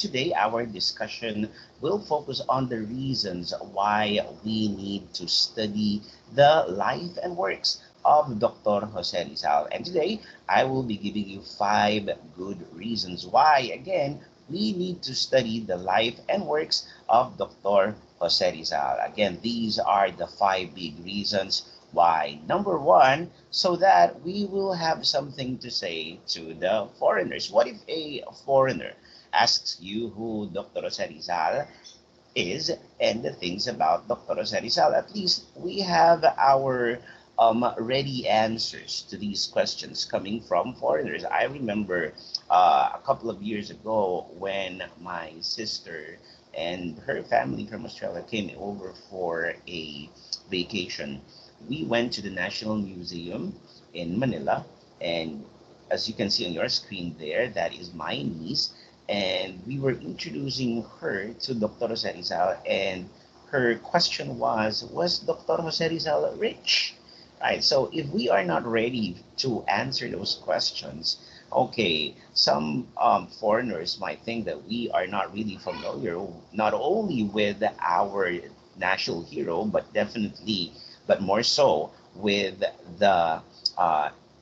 today our discussion will focus on the reasons why we need to study the life and works of Dr. Jose Rizal. And today I will be giving you five good reasons why, again, we need to study the life and works of Dr. Jose Rizal. Again, these are the five big reasons why. Number one, so that we will have something to say to the foreigners. What if a foreigner asks you who Dr. Jose Rizal is and the things about Dr. Jose Rizal? At least we have our ready answers to these questions coming from foreigners. I remember a couple of years ago when my sister and her family from Australia came over for a vacation. We went to the National Museum in Manila, and as you can see on your screen there, that is my niece, and we were introducing her to Dr. Jose Rizal, and her question was Dr. Jose Rizal rich? Right. So if we are not ready to answer those questions, okay, some foreigners might think that we are not really familiar, not only with our national hero, but definitely, but more so with the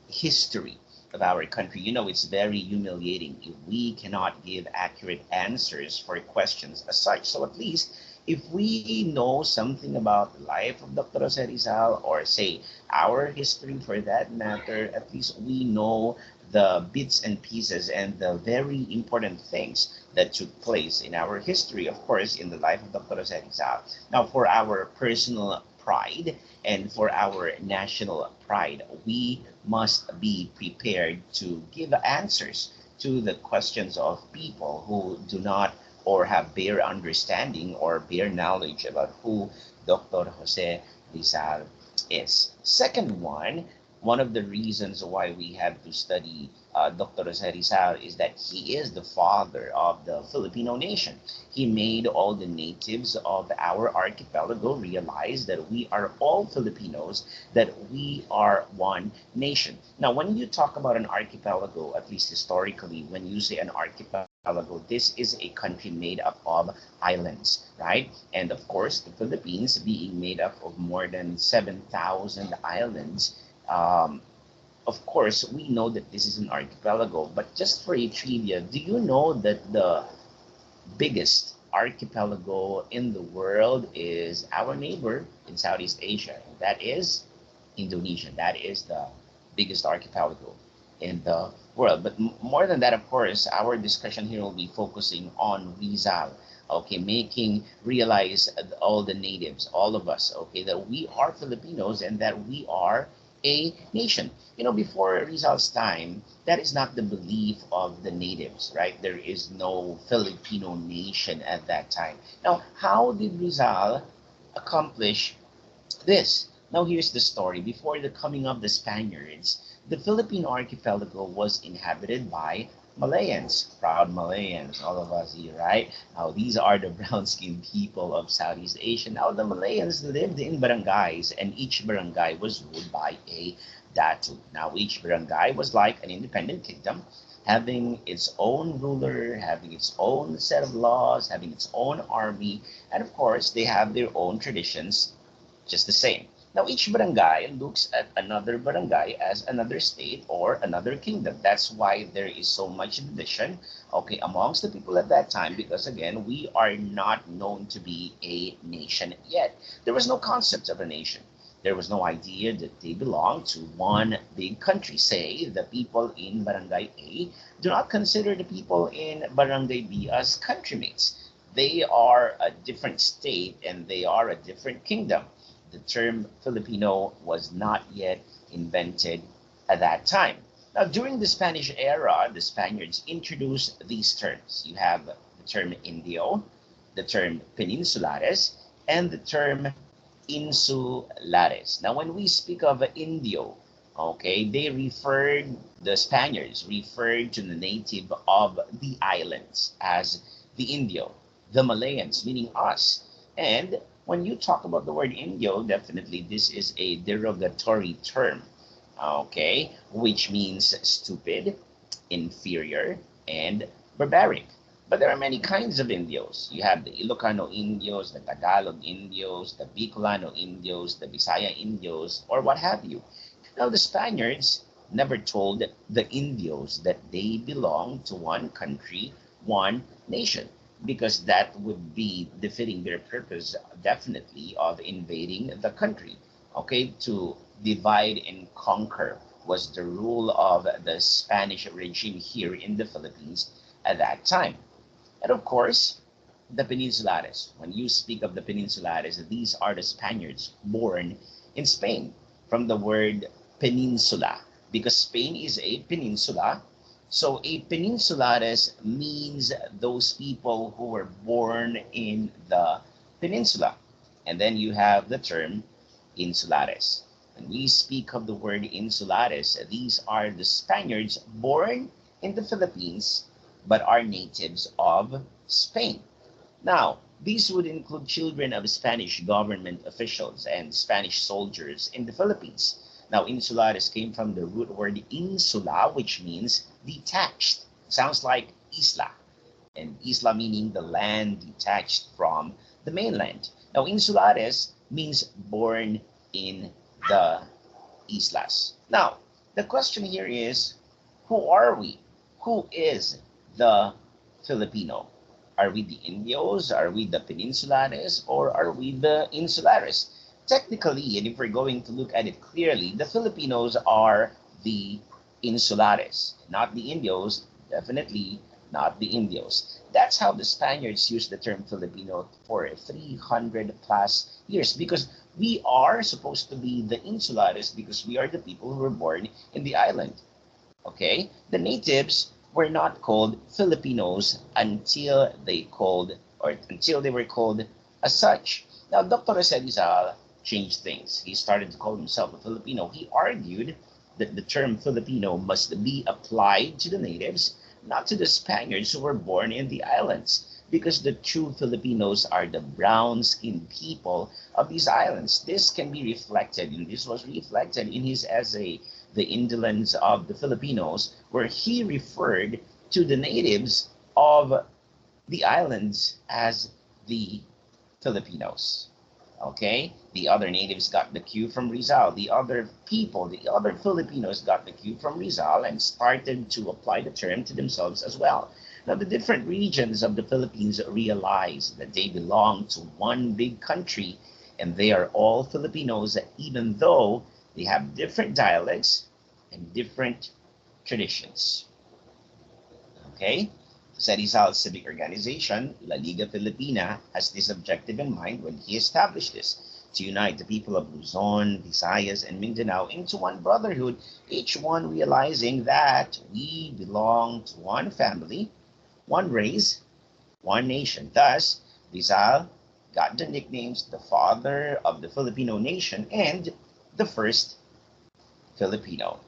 history of our country. You know, it's very humiliating if we cannot give accurate answers for questions as such. So at least if we know something about the life of Dr. Jose Rizal, or say our history for that matter, at least we know the bits and pieces and the very important things that took place in our history, of course, in the life of Dr. Jose Rizal. Now, for our personal pride and for our national pride, we must be prepared to give answers to the questions of people who do not or have bare understanding or bare knowledge about who Dr. Jose Rizal is. Second one of the reasons why we have to study Dr. Jose Rizal is that he is the father of the Filipino nation. He made all the natives of our archipelago realize that we are all Filipinos, that we are one nation. Now, when you talk about an archipelago, at least historically, when you say an archipelago, this is a country made up of islands, right? And of course, the Philippines being made up of more than 7,000 islands. Um, of course, we know that this is an archipelago, but just for a trivia, do you know that the biggest archipelago in the world is our neighbor in Southeast Asia? And that is Indonesia. That is the biggest archipelago in the world. But more than that, of course, our discussion here will be focusing on Rizal. Okay, making realize all the natives, all of us, okay, that we are Filipinos and that we are a nation. You know, before Rizal's time, that is not the belief of the natives, right? There is no Filipino nation at that time. Now, how did Rizal accomplish this? Now, here's the story. Before the coming of the Spaniards, the Philippine archipelago was inhabited by Malayans, proud Malayans, all of us here, right? Now, these are the brown-skinned people of Southeast Asia. Now, the Malayans lived in barangays, and each barangay was ruled by a datu. Now, each barangay was like an independent kingdom, having its own ruler, having its own set of laws, having its own army, and of course, they have their own traditions just the same. Now, each barangay looks at another barangay as another state or another kingdom. That's why there is so much division, okay, amongst the people at that time, because again, we are not known to be a nation yet. There was no concept of a nation. There was no idea that they belong to one big country. Say, the people in Barangay A do not consider the people in Barangay B as countrymates. They are a different state and they are a different kingdom. The term Filipino was not yet invented at that time. Now, during the Spanish era, the Spaniards introduced these terms. You have the term Indio, the term Peninsulares, and the term Insulares. Now, when we speak of Indio, okay, the Spaniards referred to the native of the islands as the Indio, the Malayans, meaning us. And when you talk about the word Indio, definitely this is a derogatory term, okay, which means stupid, inferior, and barbaric. But there are many kinds of Indios. You have the Ilocano Indios, the Tagalog Indios, the Bicolano Indios, the Bisaya Indios, or what have you. Now, the Spaniards never told the Indios that they belong to one country, one nation, because that would be defeating their purpose, definitely, of invading the country. Okay, to divide and conquer was the rule of the Spanish regime here in the Philippines at that time. And of course, the Peninsulares. When you speak of the Peninsulares, these are the Spaniards born in Spain from the word peninsula, because Spain is a peninsula. So a Peninsulares means those people who were born in the peninsula. And then you have the term insulares. When we speak of the word insulares, these are the Spaniards born in the Philippines but are natives of Spain. Now, these would include children of Spanish government officials and Spanish soldiers in the Philippines. Now, insulares came from the root word insula, which means detached. Sounds like isla, and isla meaning the land detached from the mainland. Now, insulares means born in the islas. Now, the question here is, who are we? Who is the Filipino? Are we the Indios? Are we the Peninsulares? Or are we the Insulares? Technically, and if we're going to look at it clearly, the Filipinos are the Insulares, not the Indios, definitely not the Indios. That's how the Spaniards used the term Filipino for 300 plus years, because we are supposed to be the Insulares because we are the people who were born in the island. Okay, the natives were not called Filipinos until they were called as such. Now, Dr. Rizal changed things. He started to call himself a Filipino. He argued that the term Filipino must be applied to the natives, not to the Spaniards who were born in the islands, because the true Filipinos are the brown-skinned people of these islands. This can be reflected, and this was reflected in his essay, The Indolence of the Filipinos, where he referred to the natives of the islands as the Filipinos. Okay, the other natives got the cue from Rizal. The other people, the other Filipinos got the cue from Rizal and started to apply the term to themselves as well. Now, the different regions of the Philippines realize that they belong to one big country and they are all Filipinos, even though they have different dialects and different traditions. Okay? Sa Rizal Civic Organization, La Liga Filipina has this objective in mind when he established this, to unite the people of Luzon, Visayas, and Mindanao into one brotherhood, each one realizing that we belong to one family, one race, one nation. Thus, Rizal got the nicknames the father of the Filipino nation and the first Filipino.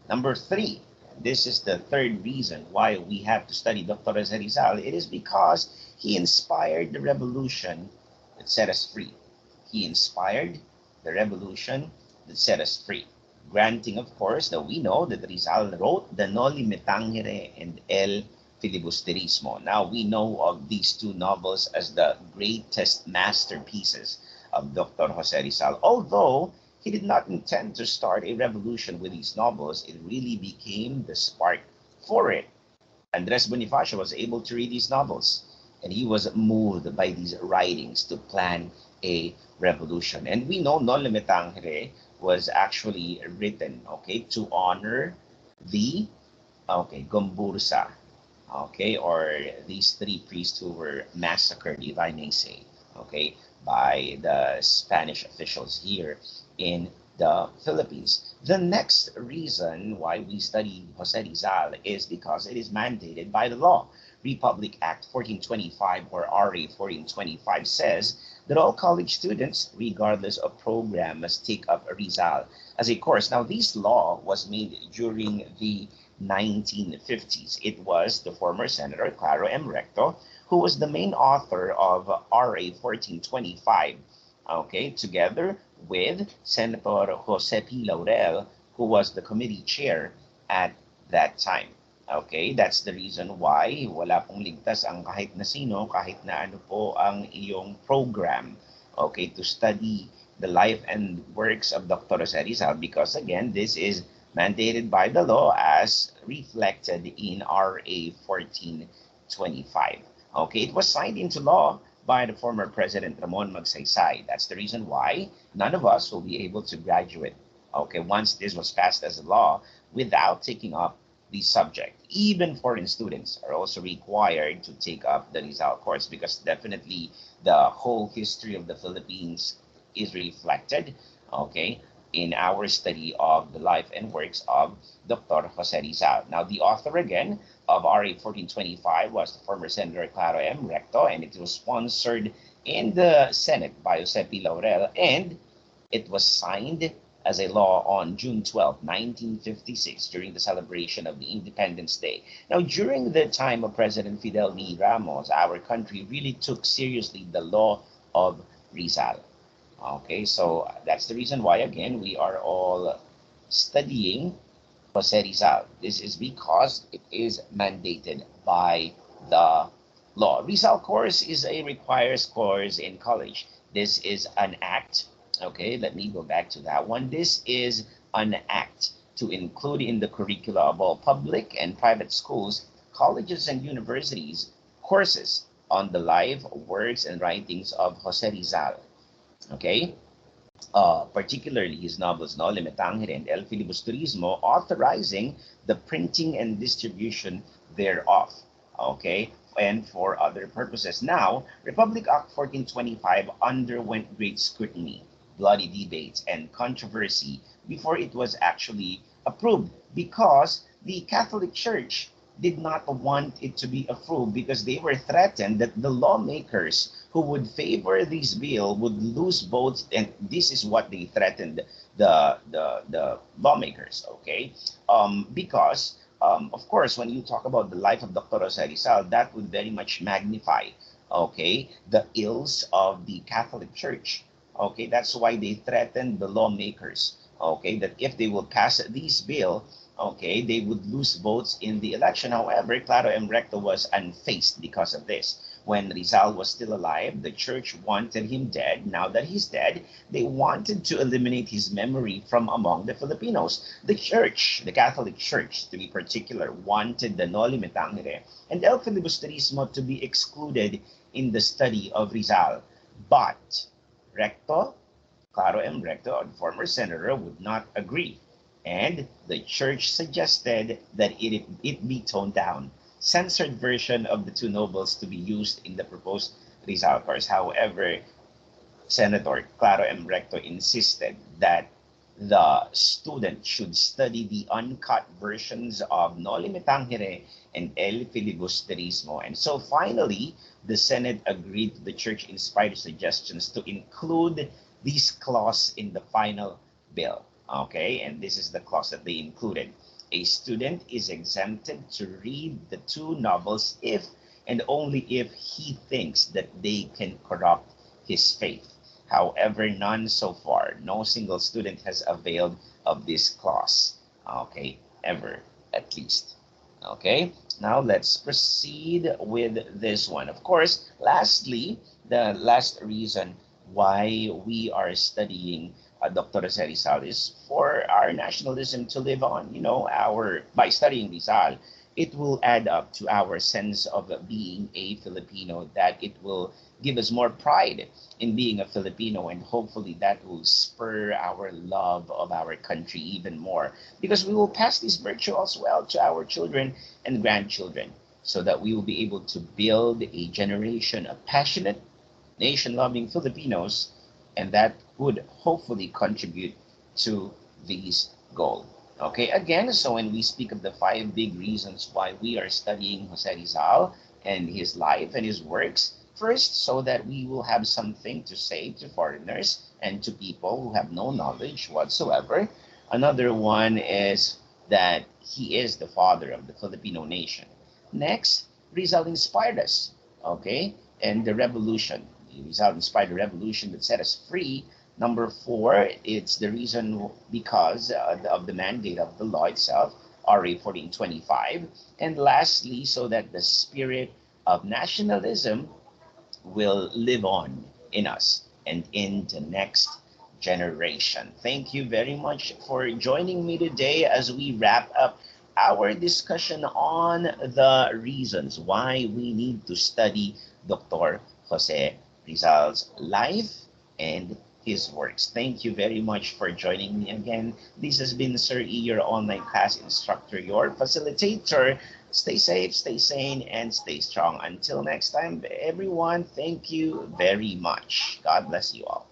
Number three, this is the third reason why we have to study Dr. Rizal. It is because he inspired the revolution that set us free. He inspired the revolution that set us free. Granting, of course, that we know that Rizal wrote the Noli Me Tangere and El Filibusterismo. Now, we know of these two novels as the greatest masterpieces of Dr. Jose Rizal. Although he did not intend to start a revolution with these novels, it really became the spark for it. Andres Bonifacio was able to read these novels, and he was moved by these writings to plan a revolution. And we know Noli Me Tangere was actually written, okay, to honor the, Gombursa, okay, or these three priests who were massacred, if I may say, okay, by the Spanish officials here in the Philippines. The next reason why we study Jose Rizal is because it is mandated by the law. Republic Act 1425, or RA 1425, says that all college students, regardless of program, must take up Rizal as a course. Now, this law was made during the 1950s. It was the former Senator Claro M. Recto who was the main author of RA 1425, okay, together with Senator Jose P. Laurel, who was the committee chair at that time. Okay, that's the reason why wala pong ligtas ang kahit na sino, kahit na ano po ang iyong program, okay, to study the life and works of Dr. Jose Rizal, because again, this is mandated by the law as reflected in RA 1425. Okay, it was signed into law by the former President Ramon Magsaysay. That's the reason why none of us will be able to graduate, okay, once this was passed as a law, without taking up the subject. Even foreign students are also required to take up the Rizal course, because definitely the whole history of the Philippines is reflected, okay, in our study of the life and works of Dr. Jose Rizal. Now, the author again of RA 1425 was the former Senator Claro M. Recto, and it was sponsored in the Senate by Jose P. Laurel, and it was signed as a law on June 12, 1956, during the celebration of the Independence Day. Now, during the time of President Fidel V. Ramos, our country really took seriously the law of Rizal. Okay, so that's the reason why, again, we are all studying Jose Rizal. This is because it is mandated by the law. Rizal course is a requires course in college. This is an act. Okay, let me go back to that one. This is an act to include in the curricula of all public and private schools, colleges, and universities courses on the life, works, and writings of Jose Rizal. Okay, particularly his novels No Limitangere and El Filibusterismo, authorizing the printing and distribution thereof. Okay, and for other purposes. Now, Republic Act 1425 underwent great scrutiny, bloody debates, and controversy before it was actually approved, because the Catholic Church did not want it to be approved, because they were threatened that the lawmakers who would favor this bill would lose votes, and this is what they threatened the lawmakers. Okay, because of course, when you talk about the life of Dr. Jose Rizal, that would very much magnify, okay, the ills of the Catholic Church. Okay, that's why they threatened the lawmakers. Okay, that if they will pass this bill, okay, they would lose votes in the election. However, Claro M. Recto was unfazed because of this. When Rizal was still alive, the church wanted him dead. Now that he's dead, they wanted to eliminate his memory from among the Filipinos. The church, the Catholic Church to be particular, wanted the Noli Me Tangere and El Filibusterismo to be excluded in the study of Rizal. But Recto, Claro M. Recto, a former senator, would not agree, and the church suggested that it be toned down. Censored version of the two nobles to be used in the proposed Rizal course. However, Senator Claro M. Recto insisted that the student should study the uncut versions of Noli Me Tangere and El Filibusterismo. And so finally, the Senate agreed to the church-inspired suggestions to include this clause in the final bill. Okay, and this is the clause that they included. A student is exempted to read the two novels if and only if he thinks that they can corrupt his faith. However, none so far. No single student has availed of this clause. Okay, ever at least. Okay, now let's proceed with this one. Of course, lastly, the last reason why we are studying Dr. Jose Rizal is for our nationalism to live on. You know, our by studying Rizal, it will add up to our sense of being a Filipino, that it will give us more pride in being a Filipino, and hopefully that will spur our love of our country even more, because we will pass this virtue as well to our children and grandchildren, so that we will be able to build a generation of passionate, nation loving Filipinos, and that would hopefully contribute to these goals. Okay, again, so when we speak of the five big reasons why we are studying Jose Rizal and his life and his works, first, so that we will have something to say to foreigners and to people who have no knowledge whatsoever. Another one is that he is the father of the Filipino nation. Next, Rizal inspired us, okay, and the revolution. Rizal inspired the revolution that set us free. Number four, it's the reason because of the mandate of the law itself RA 1425. And lastly, so that the spirit of nationalism will live on in us and in the next generation. Thank you very much for joining me today as we wrap up our discussion on the reasons why we need to study Dr. Jose Rizal's life and his works. Thank you very much for joining me again. This has been Sir E, your online class instructor, your facilitator. Stay safe, stay sane, and stay strong. Until next time, everyone, thank you very much. God bless you all.